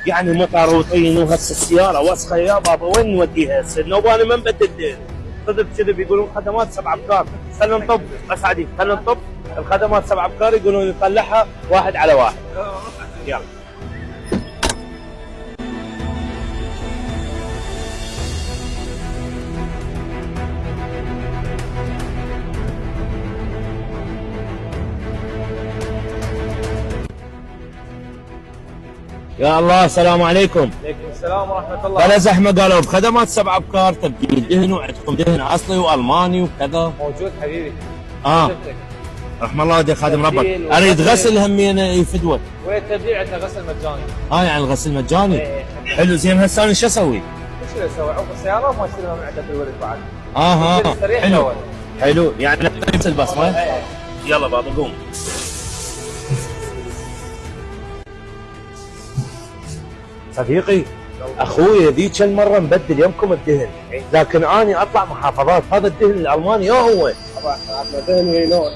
يعني مطر وطين وهسه السياره وسخه يا بابا وين نوديها هسه؟ النوباني ما نبدل. صدق كذا بيقولون خدمات 7 ابكار. خلينا نطب بس عادي، خلينا نطب الخدمات 7 ابكار يقولون يطلعها 1 على 1. يلا. يا الله السلام عليكم. عليكم السلام ورحمة الله. ولا زحمة قالوا بخدمات 7 ابكار تبديل دهن وعندكم دهن اصلي والماني وكذا. موجود حبيبي. رحم الله والديك خادم ربك. اريد غسل همي فدوه. والتبديل عندنا غسل مجاني. يعني الغسل مجاني. حلو زين هسه انا شو اسوي؟ شو اسوي؟ عقب السيارة وما اشتريها من عندك الولد بعد. حلو. حلو يعني نفس البصمة. يلا بابا قوم. صديقي اخوي ذيك المره مبدل يمكم الدهن، لكن اني اطلع محافظات هذا الدهن الالماني يا هو. طبعا عندنا دهن رينول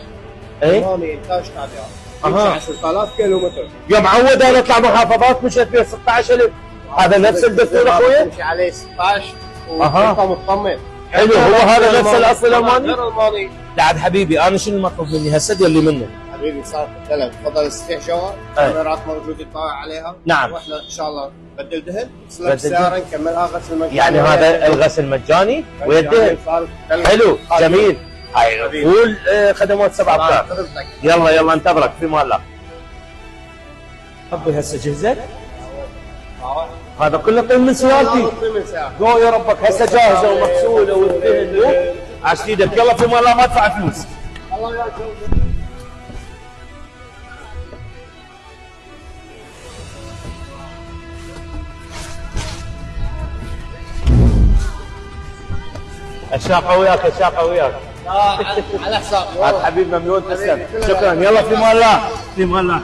الماني انتاج طالع 10000 كيلو متر. يا معود انا اطلع محافظات مشيت فيها 16000. هذا نفس الدستور اخوي؟ تمشي عليه 16 وانت مطمن. حلو هو هذا نفس الاصل الالماني؟ غير الماني. لا حبيبي انا شنو المطلوب مني هسه اللي منه؟ حبيبي صار قلت تفضل استريح شاور، كاميرات موجوده تطالع عليها. نعم. واحنا ان شاء الله نبدل دهن، نسلك السياره نكملها غسل مجاني. يعني هذا الغسل مجاني والدهن. حلو جميل. هاي قول خدمات 7 ابكار. يلا يلا انتظرك في مال الله. ابوي هسه جهزت؟ هذا كله طين من سيارتي. جو يا ربك هسه جاهزه ومغسوله والدهن عشان ايدك. يلا في مال الله ما ادفع فلوس. الله ياك. الشاقه وياك الشاقه وياك. على حساب حبيب ممنون تسلم. شكرا. يلا في مال الله في مال الله.